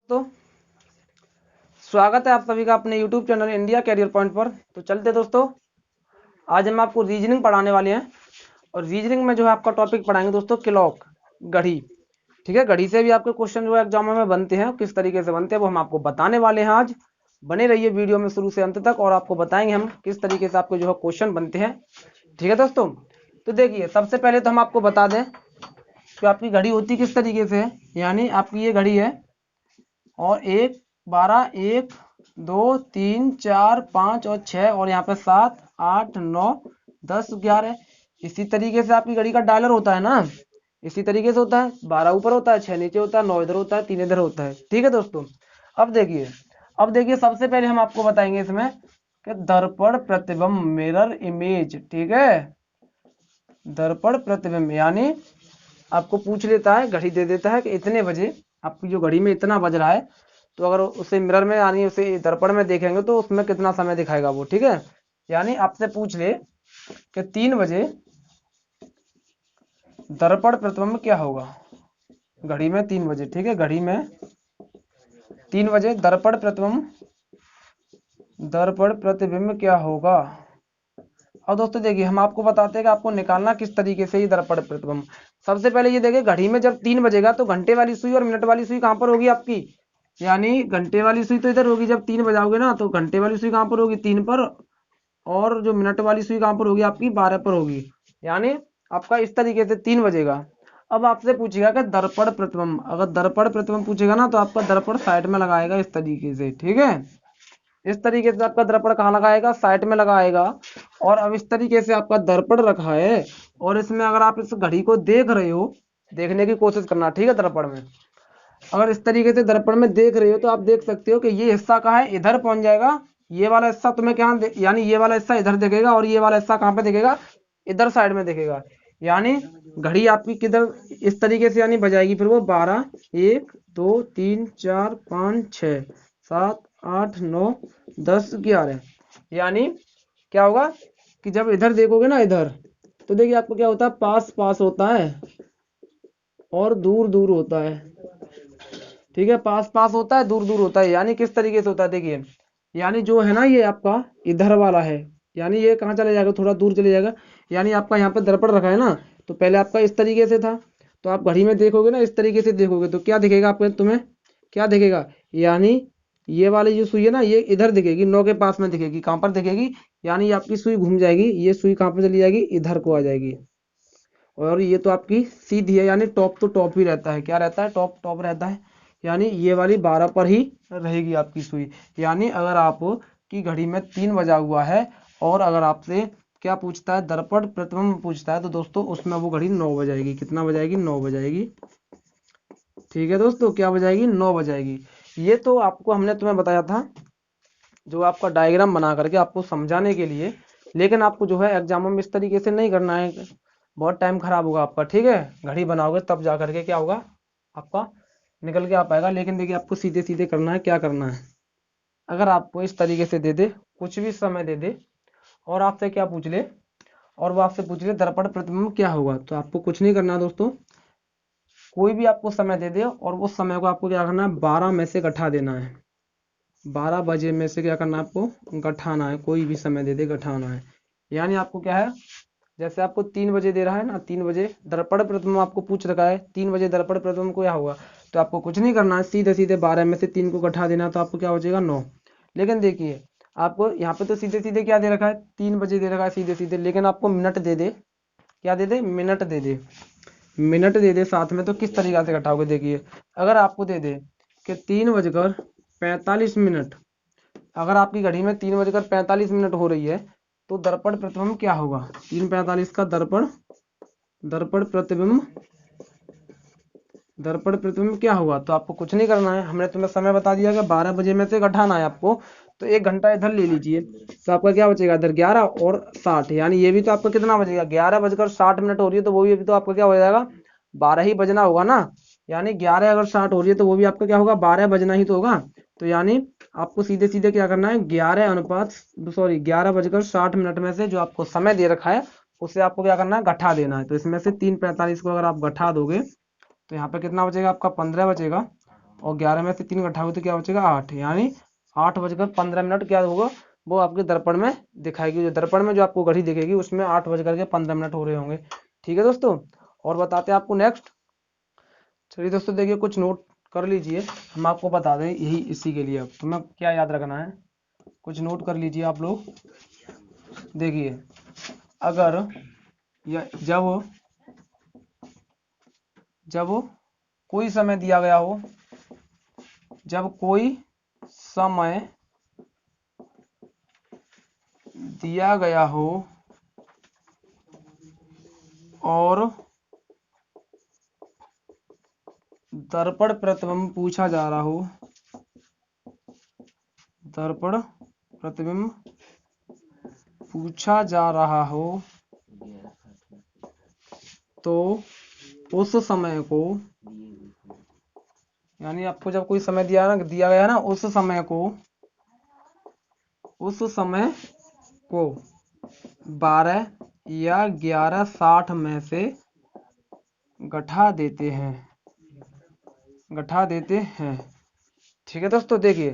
तो स्वागत है आप सभी का अपने YouTube channel India career point पर। तो चलते दोस्तों, आज हम आपको रीजनिंग पढ़ाने वाले हैं और रीजनिंग में जो है आपका टॉपिक पढ़ाएंगे दोस्तों क्लॉक, घड़ी। ठीक है, घड़ी से भी आपके क्वेश्चन जो है एग्जाम में बनते हैं, किस तरीके से बनते हैं वो हम आपको बताने वाले हैं। आज बने रहिए वीडियो में शुरू से अंत तक और आपको बताएंगे हम किस तरीके से आपके जो है क्वेश्चन बनते हैं। ठीक है दोस्तों, तो देखिए सबसे पहले तो हम आपको बता दें कि आपकी घड़ी होती किस तरीके से है। यानी आपकी ये घड़ी है और 1 12 1 2 3 4 5 और 6 और यहाँ पे 7 8 9 10 11। इसी तरीके से आपकी घड़ी का डायलर होता है ना, इसी तरीके से होता है। 12 ऊपर होता है, 6 नीचे होता है, 9 इधर होता है, 3 इधर होता है। ठीक है दोस्तों, अब देखिए सबसे पहले हम आपको बताएंगे इसमें कि दर्पण प्रतिबिंब, मिरर इमेज। ठीक है, दर्पण प्रतिबिंब यानी आपको पूछ लेता है, घड़ी दे देता है कि इतने बजे आपकी जो घड़ी में इतना बज रहा है, तो अगर उसे मिरर में यानी उसे दर्पण में देखेंगे तो उसमें कितना समय दिखाएगा वो। ठीक है, यानी आपसे पूछ ले कि 3 बजे दर्पण प्रतिबिंब क्या होगा घड़ी में 3 बजे। ठीक है, घड़ी में 3 बजे दर्पण प्रतिबिंब क्या होगा। और दोस्तों देखिए हम आपको बताते हैं कि आपको निकालना किस तरीके से ही दर्पण प्रतिबिंब। सबसे पहले ये देखिए, घड़ी में जब 3 बजेगा तो घंटे वाली सुई और मिनट वाली सुई कहाँ पर होगी आपकी। यानी घंटे वाली सुई तो इधर होगी, जब 3 बजाओगे ना तो घंटे वाली सुई कहाँ पर होगी, 3 पर, और जो मिनट वाली सुई कहाँ पर होगी आपकी, 12 पर होगी। यानी आपका इस तरीके से 3 बजेगा। अब आपसे पूछेगा कि दर्पण प्रतिबिंब, अगर दर्पण प्रतिबिंब पूछेगा ना तो आपका दर्पण साइड में लगाएगा इस तरीके से। ठीक है, इस तरीके से आपका दर्पण कहाँ लगाएगा, साइड में लगाएगा। और अब इस तरीके से आपका दर्पण रखा है और इसमें अगर आप इस घड़ी को देख रहे हो, देखने की कोशिश करना। ठीक है, दर्पण में अगर इस तरीके से दर्पण में देख रहे हो तो आप देख सकते हो कि ये हिस्सा कहाँ है, इधर पहुंच जाएगा। ये वाला हिस्सा तुम्हें क्या यानी ये वाला हिस्सा इधर दिखेगा और ये वाला हिस्सा कहाँ पे दिखेगा, इधर साइड में दिखेगा। यानी घड़ी आपकी किधर इस तरीके से यानी बजाएगी, फिर वो 12 1 2 3 4 5 6 7 8 9 10 11। यानी क्या होगा कि जब इधर देखोगे ना, इधर तो देखिए आपको क्या होता है, पास पास होता है और दूर दूर होता है। ठीक है, पास पास होता है, दूर दूर होता है। यानी किस तरीके से होता है देखिए, यानी जो है ना ये आपका इधर वाला है, यानी ये कहाँ चले जाएगा, थोड़ा दूर चले जाएगा। यानी आपका यहाँ पे दर्पण रखा है ना, तो पहले आपका इस तरीके से था, तो आप घड़ी में देखोगे ना इस तरीके से देखोगे तो क्या दिखेगा आपको, तुम्हें क्या दिखेगा, यानी ये वाली जो सुई है ना ये इधर दिखेगी, 9 के पास में दिखेगी। कहाँ पर दिखेगी, यानी आपकी सुई घूम जाएगी, ये सुई कहाँ पर चली जाएगी, इधर को आ जाएगी। और ये तो आपकी सीधी है, यानी टॉप तो टॉप ही रहता है, क्या रहता है, टॉप टॉप रहता है। यानी ये वाली 12 पर ही रहेगी आपकी सुई। यानी अगर आप की घड़ी में 3 बजा हुआ है और अगर आपसे क्या पूछता है, दर्पण प्रतिबिंब पूछता है, तो दोस्तों उसमें वो घड़ी 9 बजाएगी। कितना बजाएगी, 9 बजाएगी। ठीक है दोस्तों, क्या बजाएगी, 9 बजाएगी। ये तो आपको हमने तुम्हें बताया था जो आपका डायग्राम बना करके आपको समझाने के लिए, लेकिन आपको जो है एग्जामों में इस तरीके से नहीं करना है, बहुत टाइम खराब होगा आपका। ठीक है, घड़ी बनाओगे तब जा करके क्या होगा, आपका निकल के आ पाएगा। लेकिन देखिए आपको सीधे सीधे करना है, क्या करना है, अगर आपको इस तरीके से दे दे, कुछ भी समय दे दे और आपसे क्या पूछ ले, और वो आपसे पूछ ले दर्पण प्रतिबिंब क्या होगा, तो आपको कुछ नहीं करना दोस्तों। कोई भी आपको समय दे दे और उस समय को आपको क्या करना है, 12 में से घटा देना है। 12 बजे में से क्या करना है, आपको घटाना है। कोई भी समय दे दे, घटाना है। यानी आपको क्या है, जैसे आपको 3 बजे दे रहा है ना, 3 बजे दर्पण प्रतिबिंब आपको पूछ रखा है, 3 बजे दर्पण प्रतिबिंब को क्या होगा, तो आपको कुछ नहीं करना है, सीधे सीधे 12 में से 3 को घटा देना, तो आपको क्या हो जाएगा, 9। लेकिन देखिए आपको यहाँ पे तो सीधे सीधे क्या दे रखा है, 3 बजे दे रखा है सीधे सीधे, लेकिन आपको मिनट दे दे, क्या दे दे, मिनट दे दे, मिनट दे दे साथ में, तो किस तरीका से घटाओगे देखिए। अगर आपको दे दे कि 3 बजकर 45 मिनट, अगर आपकी घड़ी में 3 बजकर 45 मिनट हो रही है तो दर्पण प्रतिबिंब क्या होगा, 3:45 का दर्पण दर्पण प्रतिबिंब दर्पण प्रतिबिंब क्या होगा। तो आपको कुछ नहीं करना है, हमने तुम्हें समय बता दिया कि 12 बजे में से घटाना है आपको, तो 1 घंटा इधर ले लीजिए, तो आपका क्या बचेगा इधर 11 और 60। यानी ये भी तो आपका कितना बजेगा, 11 बजकर 60 मिनट हो रही है, तो वो भी तो आपका क्या हो जाएगा, 12 ही बजना होगा ना। यानी 11 अगर 60 हो रही है तो वो भी आपका क्या होगा, 12 बजना ही तो होगा। तो यानी आपको सीधे सीधे क्या करना है, 11 बजकर 60 मिनट में से जो आपको समय दे रखा है उसे आपको क्या करना है, घटा देना है। तो इसमें से 3:45 को अगर आप घटा दोगे तो यहाँ पे कितना बचेगा आपका, 15 बचेगा। और 11 में से 3 घटाओगे तो क्या बचेगा 8, यानी 8:15 क्या होगा वो आपके दर्पण में दिखाएगी। जो दर्पण में जो आपको घड़ी दिखेगी उसमें 8:15 हो रहे होंगे। ठीक है दोस्तों, और बताते हैं आपको नेक्स्ट। चलिए दोस्तों देखिए, कुछ नोट कर लीजिए, हम आपको बता दें यही इसी के लिए। अब तुम्हें क्या याद रखना है, कुछ नोट कर लीजिए आप लोग। देखिए, अगर जब कोई समय दिया गया हो, जब कोई समय दिया गया हो और दर्पण प्रतिबिंब पूछा जा रहा हो, दर्पण प्रतिबिंब पूछा जा रहा हो, तो उस समय को, यानी आपको जब कोई समय दिया गया ना, उस समय को 12 या 11:60 में से घटा देते हैं। ठीक है दोस्तों, देखिए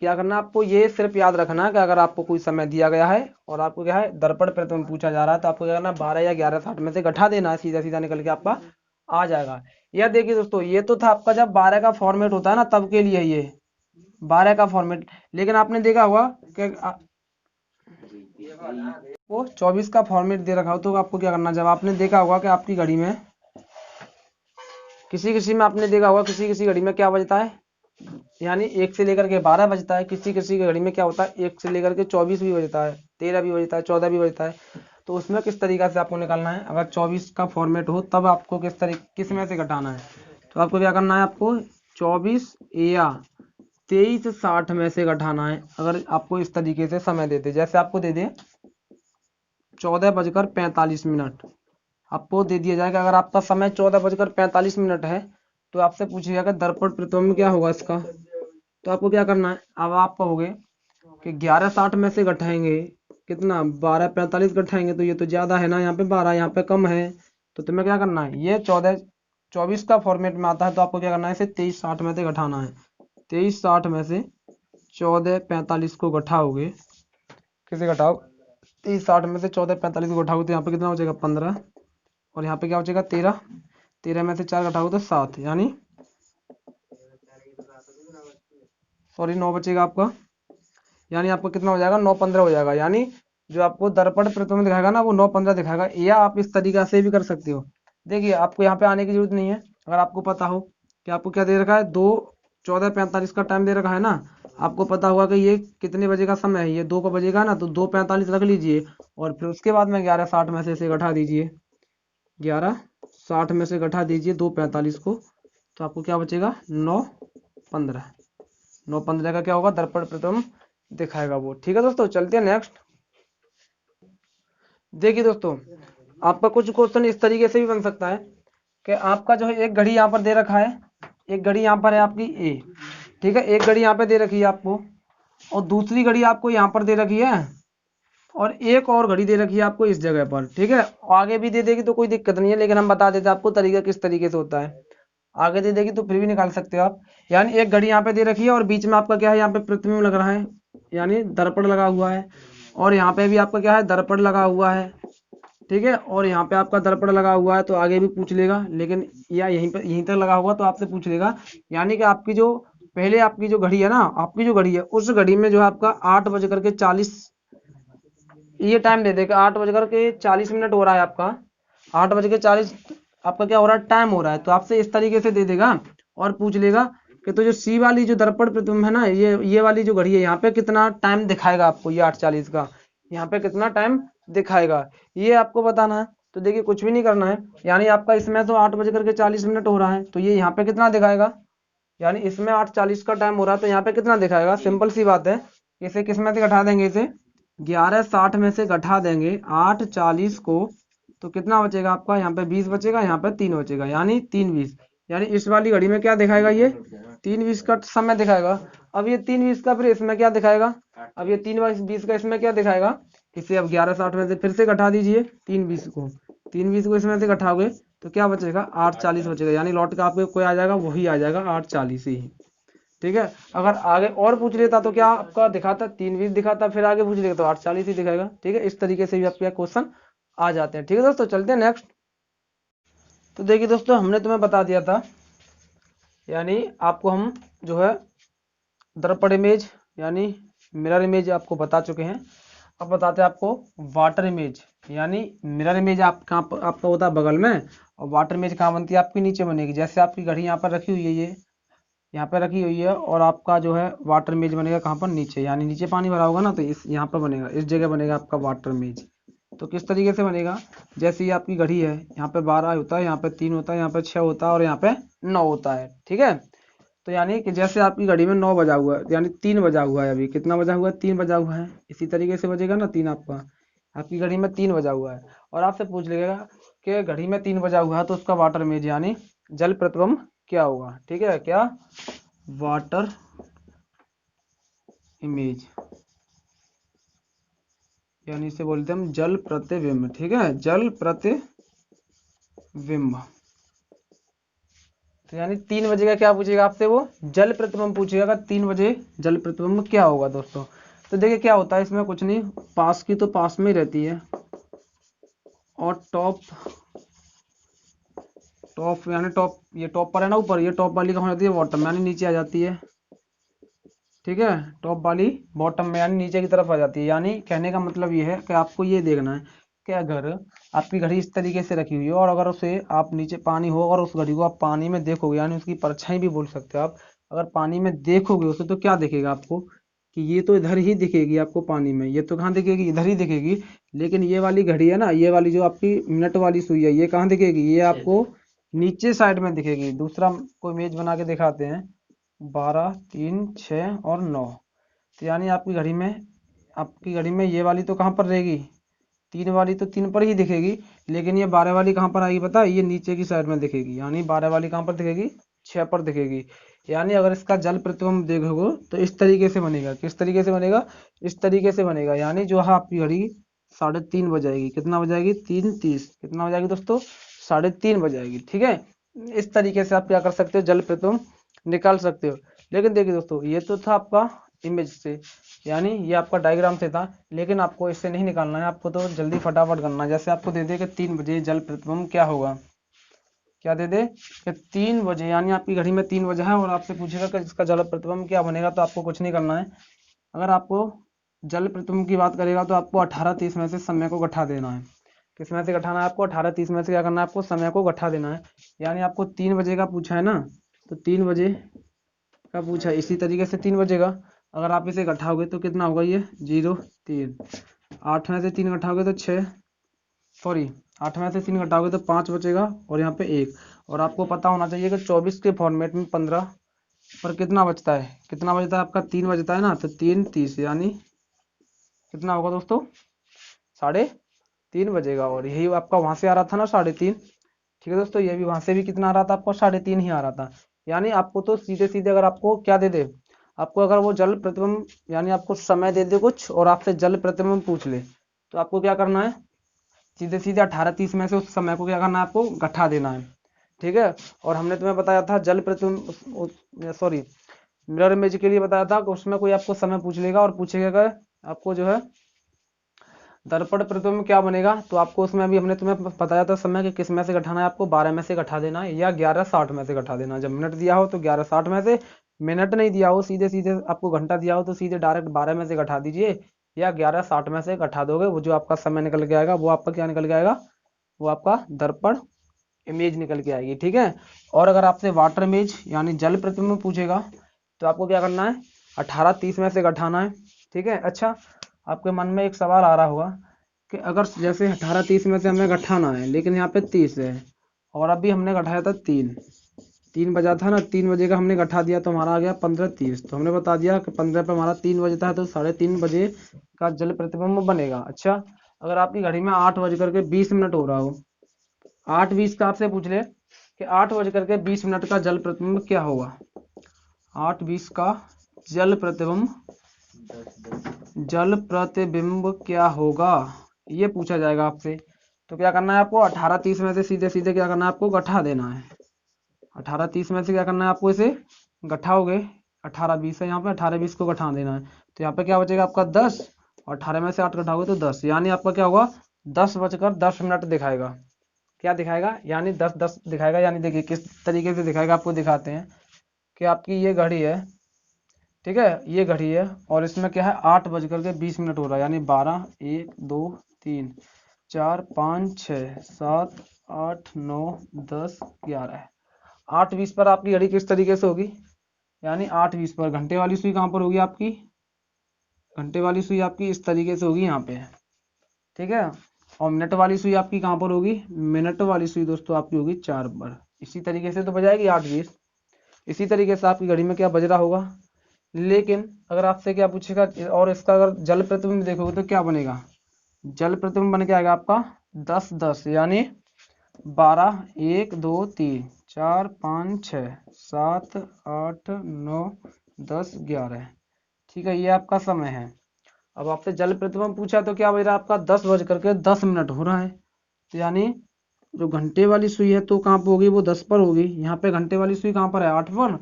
क्या करना आपको, ये सिर्फ याद रखना कि अगर आपको कोई समय दिया गया है और आपको क्या है दर्पण प्रतिबिंब पूछा जा रहा है, तो आपको क्या करना 12 या 11:60 में से घटा देना है, सीधा सीधा निकल के आपका आ जाएगा। यह देखिए दोस्तों, ये तो था आपका जब 12 का फॉर्मेट होता है ना तब के लिए, ये 12 का फॉर्मेट। लेकिन आपने देखा होगा कि वो 24 का फॉर्मेट दे रखा हो, तो आपको क्या करना, जब आपने देखा होगा कि आपकी घड़ी में किसी में आपने देखा होगा किसी घड़ी में क्या बजता है, यानी 1 से लेकर के 12 बजता है, किसी की घड़ी में क्या होता है 1 से लेकर के 24 भी बजता है, 13 भी बजता है, 14 भी बजता है। तो उसमें किस तरीका से आपको निकालना है, अगर 24 का फॉर्मेट हो तब आपको किस में से घटाना है, तो आपको क्या करना है, आपको 24 या 23:60 में से घटाना है। अगर आपको इस तरीके से समय देते, जैसे आपको दे दे 14:45, आपको दे दिया जाएगा, अगर आपका समय 14:45 है तो आपसे पूछेगा कि दर्पण प्रतिबिंब क्या होगा इसका, तो आपको क्या करना है, अब आप कहोगे कि 11:60 में से घटाएंगे कितना, 12:45 घटाएंगे, तो ये तो ज्यादा है ना, यहाँ पे 12, यहाँ पे कम है, तो तुम्हें क्या करना है, ये 24 का फॉर्मेट में आता है, तो आपको क्या करना है, इसे 23:60 में से घटाना है। 23:60 में से 14:45 को घटाओगे, किसे घटाओ, 23:60 में से 14:45 को घटाओगे तो यहाँ पे कितना बचेगा 15, और यहाँ पे क्या बचेगा 13, 13 में से 4 घटाओगे तो 7, यानी 9 बचेगा आपका, यानी आपका कितना हो जाएगा 9:15 हो जाएगा। यानी जो आपको दर्पण प्रतिबिंब दिखाएगा ना वो 9:15 दिखाएगा, या आप इस तरीका से भी कर सकते हो। देखिए आपको यहाँ पे आने की जरूरत नहीं है, अगर आपको पता हो कि आपको क्या दे रखा है, 14:45 का टाइम दे रखा है ना, आपको पता होगा कि ये कितने बजे का समय है, ये 2 का बजेगा ना, तो 2:45 रख लीजिए, और फिर उसके बाद में 11:60 में से इसे घटा दीजिए, 11:60 में से घटा दीजिए 2:45 को, तो आपको क्या बचेगा 9:15। 9:15 का क्या होगा, दर्पण प्रतिबिंब दिखाएगा वो। ठीक है दोस्तों, चलते हैं नेक्स्ट। देखिए दोस्तों, आपका कुछ क्वेश्चन इस तरीके से भी बन सकता है कि आपका जो है एक घड़ी यहाँ पर दे रखा है, एक घड़ी यहाँ पर है आपकी ए, ठीक है, एक घड़ी यहाँ पे दे रखी है आपको, और दूसरी घड़ी आपको यहाँ पर दे रखी है, और एक और घड़ी दे रखी है आपको इस जगह पर। ठीक है, आगे भी दे देगी तो कोई दिक्कत नहीं है, लेकिन हम बता देते हैं आपको तरीका किस तरीके से होता है। आगे दे देगी तो फिर भी निकाल सकते हो आप। यानी एक घड़ी यहाँ पे दे रखी है और बीच में आपका क्या है, यहाँ पे प्रतिबिंब लग रहा है, यानी दर्पण लगा हुआ है, और यहाँ पे भी आपका क्या है दर्पण लगा हुआ है। ठीक है, और यहाँ पे आपका दर्पण लगा हुआ है, तो आगे भी पूछ लेगा, लेकिन या यहीं तक लगा हुआ तो आपसे पूछ लेगा। यानी कि आपकी जो पहले आपकी जो घड़ी है ना, आपकी जो घड़ी है उस घड़ी में जो है आपका 8:40 ये टाइम दे देगा, 8:40 हो रहा है आपका, 8:40 आपका क्या हो रहा है, टाइम हो रहा है, तो आपसे इस तरीके से दे देगा और पूछ लेगा कि तो जो सी वाली जो दर्पण प्रतिबिंब है ना, ये वाली जो घड़ी है यहाँ पे कितना टाइम दिखाएगा आपको, ये 8:40 का यहाँ पे कितना टाइम दिखाएगा, ये आपको बताना है। तो देखिए कुछ भी नहीं करना है, यानी आपका इसमें तो 8:40 हो रहा है, तो ये यहाँ पे कितना दिखाएगा, यानी इसमें 8:40 का टाइम हो रहा है, तो यहाँ पे कितना दिखाएगा, सिंपल सी बात है, इसे किस में से घटा देंगे, इसे 11:60 में से घटा देंगे 8:40 को, तो कितना बचेगा आपका, यहाँ पे 20 बचेगा, यहाँ पे 3 बचेगा, यानी 3:20। यानी इस वाली घड़ी में क्या दिखाएगा, ये 3:20 का समय दिखाएगा। अब ये 3:20 का फिर इसमें क्या दिखाएगा, अब ये 3:20 का इसमें क्या दिखाएगा, इसे अब 11:60 में से फिर से घटा दीजिए 3:20 को, 3:20 को इसमें से घटाओगे तो क्या बचेगा 8:40 बचेगा, यानी लौट के आपके कोई आ जाएगा, वही आ जाएगा 8:40 ही। ठीक है, अगर आगे और पूछ लेता तो क्या आपका दिखाता 3:20 दिखाता, फिर आगे पूछ लेगा तो 8:40 ही दिखाएगा। ठीक है, इस तरीके से भी आपके क्वेश्चन आ जाते हैं। ठीक है दोस्तों, चलते हैं नेक्स्ट। तो देखिए दोस्तों, हमने तुम्हें बता दिया था, यानी आपको हम जो है दर्पण इमेज यानी मिरर इमेज आपको बता चुके हैं। अब बताते हैं आपको वाटर इमेज, यानी मिरर इमेज आपका होता है बगल में, और वाटर इमेज कहाँ बनती है, आपकी नीचे बनेगी। जैसे आपकी घड़ी यहाँ पर रखी हुई है, ये यहाँ पे रखी हुई है, और आपका जो है वाटर इमेज बनेगा कहाँ पर, नीचे, यानी नीचे पानी भरा होगा ना, तो इस यहाँ पर बनेगा, इस जगह बनेगा आपका वाटर इमेज। तो किस तरीके से बनेगा, जैसे ये आपकी घड़ी है, यहाँ पे 12 होता है, यहाँ पे 3 होता है, यहाँ पे 6 होता है, और यहाँ पे 9 होता है। ठीक है, तो यानी कि जैसे आपकी घड़ी में 9 बजा हुआ है, यानी 3 बजा हुआ है, अभी कितना बजा हुआ है, 3 बजा हुआ है, इसी तरीके से बजेगा ना 3 आपका, आपकी घड़ी में 3 बजा हुआ है, और आपसे पूछ लेगा कि घड़ी में 3 बजा हुआ है तो उसका वाटर इमेज यानी जल प्रतिबिंब क्या होगा। ठीक है, क्या वाटर इमेज, यानी इसे बोलते हैं हम जल प्रतिबिंब। ठीक है, जल प्रतिबिंब। तो यानी 3 बजे का क्या पूछेगा आपसे, वो जल प्रतिबिंब पूछेगा, 3 बजे जल प्रतिबिंब क्या होगा दोस्तों। तो देखिए क्या होता है इसमें, कुछ नहीं, पास की तो पास में ही रहती है, और टॉप यानी टॉप, ये टॉप पर है ना ऊपर, ये टॉप वाली कहाँ जाती है, बॉटम यानी नीचे आ जाती है। ठीक है, टॉप वाली बॉटम में यानी नीचे की तरफ आ जाती है। यानी कहने का मतलब ये है कि आपको ये देखना है कि अगर आपकी घड़ी इस तरीके से रखी हुई है, और अगर उसे आप नीचे पानी हो और उस घड़ी को आप पानी में देखोगे, यानी उसकी परछाई भी बोल सकते हो आप, अगर पानी में देखोगे उसे, तो क्या दिखेगा आपको, कि ये तो इधर ही दिखेगी आपको पानी में, ये तो कहाँ दिखेगी, इधर ही दिखेगी। लेकिन ये वाली घड़ी है ना, ये वाली जो आपकी मिनट वाली सुई है, ये कहाँ दिखेगी, ये आपको नीचे साइड में दिखेगी। दूसरा कोई इमेज बना के दिखाते हैं, 12, 3, 6 और 9। तो यानी आपकी घड़ी में ये वाली तो कहाँ पर रहेगी, 3 वाली तो 3 पर ही दिखेगी, लेकिन ये 12 वाली कहाँ पर आएगी पता है, ये नीचे की साइड में दिखेगी, यानी 12 वाली कहाँ पर दिखेगी, 6 पर दिखेगी। यानी अगर इसका जल प्रतिबिंब देखोगे तो इस तरीके से बनेगा। किस तरीके से बनेगा, इस तरीके से बनेगा, यानी जो है आपकी घड़ी 3:30 बजाएगी, कितना बजाएगी, 3:30, कितना बजाएगी दोस्तों, 3:30 बजाएगी। ठीक है, इस तरीके से आप क्या कर सकते हो, जल प्रतिबिंब निकाल सकते हो। लेकिन देखिए दोस्तों, ये तो था आपका इमेज से, यानी ये आपका डायग्राम से था, लेकिन आपको इससे नहीं निकालना है, आपको तो जल्दी फटाफट करना है। जैसे आपको दे दे कि 3 बजे जल प्रतिबिंब क्या होगा, क्या दे दे कि 3 बजे, यानी आपकी घड़ी में 3 बजे है, और आपसे पूछेगा कि इसका जल प्रतिबिंब क्या बनेगा, तो आपको कुछ नहीं करना है। अगर आपको जल प्रतिबिंब की बात करेगा तो आपको 18:30 में से समय को घटा देना है। किस में से घटाना है आपको, 18:30 में से क्या करना है, आपको समय को घटा देना है। यानी आपको 3 बजे का पूछा है ना, तो 3 बजे का पूछा है, इसी तरीके से 3 बजे का अगर आप इसे घटाओगे तो कितना होगा, ये 0, 3, 8 में से 3 घटाओगे तो 6, सॉरी 8 में से 3 घटाओगे तो 5 बचेगा, और यहाँ पे 1। और आपको पता होना चाहिए कि 24 के फॉर्मेट में 15 पर कितना बचता है, कितना बचता है आपका, 3 बचता है ना, तो 3:30, यानी कितना होगा दोस्तों, 3:30 बजेगा। और यही आपका वहां से आ रहा था ना 3:30। ठीक है दोस्तों, ये भी वहां से भी कितना आ रहा था आपको, 3:30 ही आ रहा था। यानी आपको तो सीधे सीधे अगर आपको क्या दे दे, आपको अगर वो जल प्रतिबिंब यानी आपको समय दे दे कुछ, और आपसे जल प्रतिबिंब पूछ ले, तो आपको क्या करना है, सीधे सीधे 18:30 में से उस समय को क्या करना है, आपको घटा देना है। ठीक है, और हमने तुम्हें बताया था जल प्रतिबिंब, सॉरी मिरर इमेज के लिए बताया था कि उसमें कोई आपको समय पूछ लेगा, और पूछेगा कि आपको जो है दर्पण प्रतिबिंब क्या बनेगा, तो आपको उसमें अभी हमने तुम्हें बताया था समय कि किस में से घटाना है, आपको 12 में से घटा देना है, या 11:60 में से घटा देना है। जब मिनट दिया हो तो 11:60 में से, मिनट नहीं दिया हो, सीधे सीधे आपको घंटा दिया हो तो सीधे डायरेक्ट 12 में से घटा दीजिए, या 11:60 में से घटा दोगे, वो जो आपका समय निकल के आएगा वो आपका क्या निकल के आएगा, वो आपका दर्पण इमेज निकल के आएगी। ठीक है, और अगर आपसे वाटर इमेज यानी जल प्रतिबिंब पूछेगा, तो आपको क्या करना है, 18:30 में से घटाना है। ठीक है, अच्छा आपके मन में एक सवाल आ रहा होगा कि अगर जैसे 18:30 में से हमें घटाना है, लेकिन यहाँ पे 30 है, और अभी हमने घटाया था 3 बजा था ना, 3 बजे का हमने घटा दिया तो हमारा आ गया 15:30। तो हमने बता दिया कि 15 पे हमारा 3 बजता है, तो 3:30 बजे का जल प्रतिबिंब बनेगा। अच्छा, अगर आपकी घड़ी में 8:20 हो रहा हो, 8:20 का आपसे पूछ ले कि 8:20 का जल प्रतिबिंब क्या होगा, 8:20 का जल प्रतिबिंब क्या होगा, ये पूछा जाएगा आपसे। तो क्या करना है आपको 18 30 में से सीधे सीधे क्या करना है आपको घटा देना है। 18 30 में से क्या करना है आपको, इसे घटाओगे, 18 20 है यहाँ पे, 18 20 को घटा देना है। तो यहाँ पे क्या बचेगा आपका 10, और 18 में से 8 घटाओगे तो 10, यानी आपका क्या होगा 10:10 दिखाएगा। क्या दिखाएगा, यानी 10:10 दिखाएगा। यानी देखिए किस तरीके से दिखाएगा, आपको दिखाते हैं कि आपकी ये घड़ी है, ठीक है, ये घड़ी है, और इसमें क्या है 8:20 हो रहा है, यानी 12 1 2 3 4 5 6 7 8 9 10 11 है। 8:20 पर आपकी घड़ी किस तरीके से होगी, यानी 8:20 पर घंटे वाली सुई कहाँ पर होगी आपकी, घंटे वाली सुई आपकी इस तरीके से होगी यहाँ पे, ठीक है। और मिनट वाली सुई आपकी कहाँ पर होगी, मिनट वाली सुई दोस्तों आपकी होगी 4 पर। इसी तरीके से तो बजाएगी 8:20। इसी तरीके से आपकी घड़ी में क्या बज रहा होगा। लेकिन अगर आपसे क्या पूछेगा, और इसका अगर जल प्रतिबिंब देखोगे तो क्या बनेगा, जल प्रतिबिंब बन के आएगा आपका 10:10, यानी 12 1 2 3 4 5 6 7 8 9 10 11, ठीक है, ये आपका समय है। अब आपसे जल प्रतिबिंब पूछा तो क्या बज रहा है आपका 10:10 हो रहा है। तो यानी जो घंटे वाली सुई है तो कहाँ पर होगी, वो 10 पर होगी। यहाँ पे घंटे वाली सुई कहाँ पर है, 8 पर।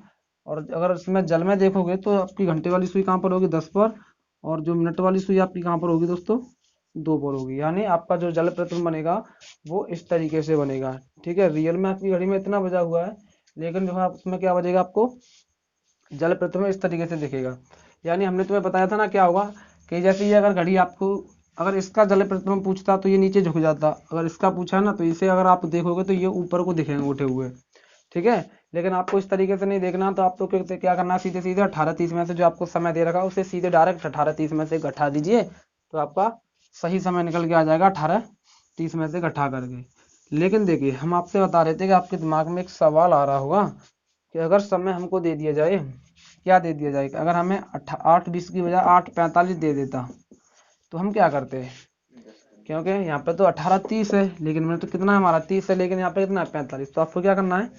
और अगर इसमें जल में देखोगे तो आपकी घंटे वाली सुई कहाँ पर होगी, 10 पर। और जो मिनट वाली सुई आपकी कहाँ पर होगी दोस्तों, 2 पर होगी। यानी आपका जो जल प्रतिबिंब बनेगा वो इस तरीके से बनेगा, ठीक है। रियल में आपकी घड़ी में इतना बजा हुआ है, लेकिन जो है उसमें क्या बजेगा आपको, जल प्रतिबिंब इस तरीके से दिखेगा। यानी हमने तुम्हें बताया था ना क्या होगा, कि जैसे ये अगर घड़ी आपको, अगर इसका जल प्रतिबिंब पूछता तो ये नीचे झुक जाता, अगर इसका पूछा ना तो इसे अगर आप देखोगे तो ये ऊपर को दिखेंगे उठे हुए, ठीक है। लेकिन आपको इस तरीके से नहीं देखना, तो आपको क्या करना है, सीधे सीधे 18 30 में से जो आपको समय दे रखा है उसे सीधे डायरेक्ट 18 30 में से घटा दीजिए, तो आपका सही समय निकल के आ जाएगा 18 30 में से घटा करके। लेकिन देखिए हम आपसे बता रहे थे कि आपके दिमाग में एक सवाल आ रहा होगा कि अगर समय हमको दे दिया जाए, क्या दे दिया जाए, अगर हमें 8:20 की बजाय 8:45 दे देता तो हम क्या करते, क्योंकि यहाँ पे तो 18 30 है, लेकिन में तो कितना है हमारा 30 है, लेकिन यहाँ पे कितना है 45। तो आपको क्या करना है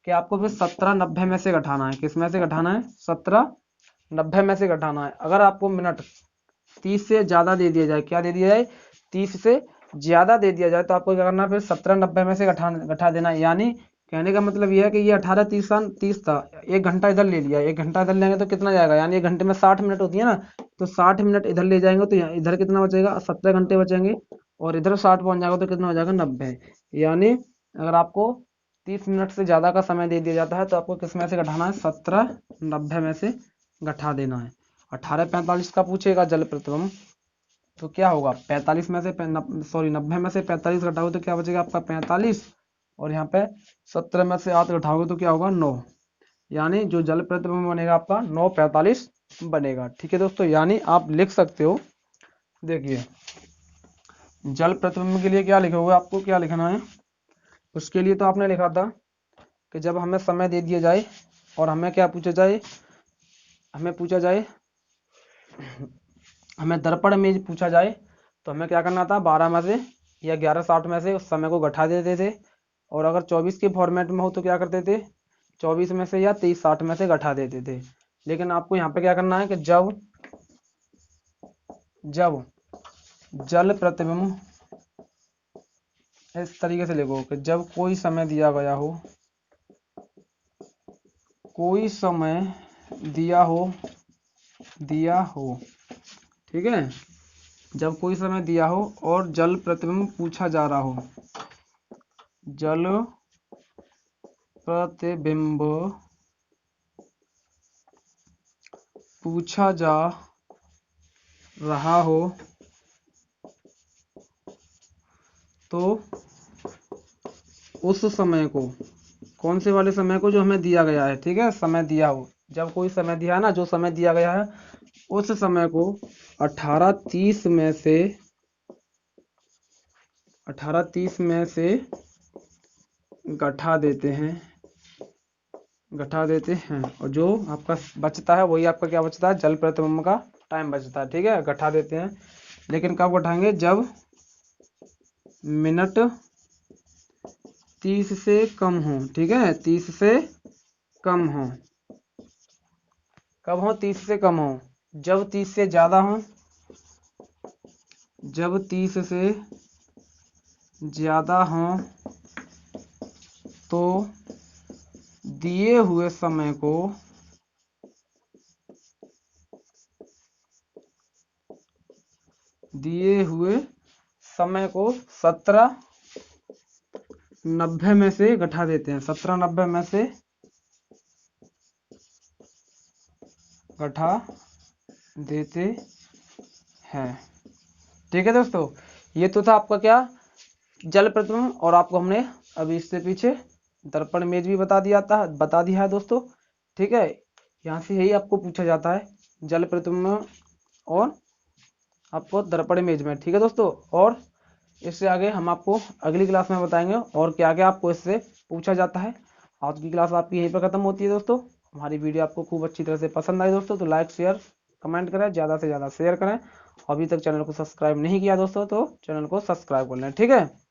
कि आपको फिर 17 90 में से घटाना है। किस में से घटाना है, 17 90 में से घटाना है। अगर आपको मिनट 30 से ज्यादा दे दिया जाए, क्या दे दिया जाए, 30 से ज्यादा दे दिया जाए, तो आपको क्या करना है, फिर 17 90 में से घटा देना है। यानी कहने का मतलब यह है कि ये 18 30 था, 1 घंटा इधर ले लिया, 1 घंटा इधर लेंगे तो कितना जाएगा, यानी 1 घंटे में 60 मिनट होती है ना, तो 60 मिनट इधर ले जाएंगे तो इधर कितना बचेगा, 17 घंटे बचेंगे, और इधर 60 पहुंच जाएगा तो कितना हो जाएगा, 90। यानी अगर आपको 30 मिनट से ज्यादा का समय दे दिया जाता है तो आपको किस में से घटाना है, 17 90 में से घटा देना है। 18 45 का पूछेगा जल प्रतिबिंब, तो क्या होगा, 45 में से सॉरी 90 में से 45 घटाओगे तो क्या बचेगा आपका 45, और यहाँ पे 17 में से 8 घटाओगे तो क्या होगा 9। यानी जो जल प्रतिबिंब बनेगा आपका 9:45 बनेगा, ठीक है दोस्तों। यानी आप लिख सकते हो, देखिए जल प्रतिबिंब के लिए क्या लिखोगे, आपको क्या लिखना है, उसके लिए तो आपने लिखा था कि जब हमें समय दे दिया जाए और हमें क्या पूछा जाए, हमें पूछा जाए, हमें दर्पण में पूछा जाए तो हमें क्या करना था, 12 में से या 11:60 में से उस समय को घटा देते थे। और अगर 24 के फॉर्मेट में हो तो क्या करते थे, 24 में से या 23:60 में से घटा देते थे। लेकिन आपको यहाँ पे क्या करना है कि जब जब जल प्रतिबिंब इस तरीके से लिखो कि जब कोई समय दिया गया हो, कोई समय दिया हो, ठीक है, जब कोई समय दिया हो और जल प्रतिबिंब पूछा जा रहा हो, जल प्रतिबिंब पूछा जा रहा हो, तो उस समय को, कौन से वाले समय को, जो हमें दिया गया है, ठीक है, समय दिया हो, जब कोई समय दिया है ना, जो समय दिया गया है उस समय को 18:30 में से घटा देते हैं, और जो आपका बचता है वही आपका क्या बचता है, जल प्रतिबिंब का टाइम बचता है, ठीक है, घटा देते हैं। लेकिन कब घटाएंगे, जब मिनट 30 से कम हो, ठीक है, 30 से कम हो, कब हो, 30 से कम हो, जब 30 से ज्यादा हो, जब 30 से ज़्यादा हों तो दिए हुए समय को दिए हुए समय को 1790 में से घटा देते हैं। 1790 में से घटा देते हैं। ठीक है दोस्तों, ये तो था आपका क्या, जल प्रतिबिंब। और आपको हमने अभी इससे पीछे दर्पण इमेज भी बता दिया है दोस्तों। ठीक है, यहाँ से यही आपको पूछा जाता है, जल प्रतिबिंब और आपको दर्पण इमेज में। ठीक है दोस्तों, और इससे आगे हम आपको अगली क्लास में बताएंगे और क्या क्या आपको इससे पूछा जाता है। आज की क्लास आपकी यहीं पर खत्म होती है दोस्तों। हमारी वीडियो आपको खूब अच्छी तरह से पसंद आई दोस्तों, तो लाइक शेयर कमेंट करें, ज़्यादा से ज़्यादा शेयर करें। अभी तक चैनल को सब्सक्राइब नहीं किया दोस्तों तो चैनल को सब्सक्राइब कर लें। ठीक है।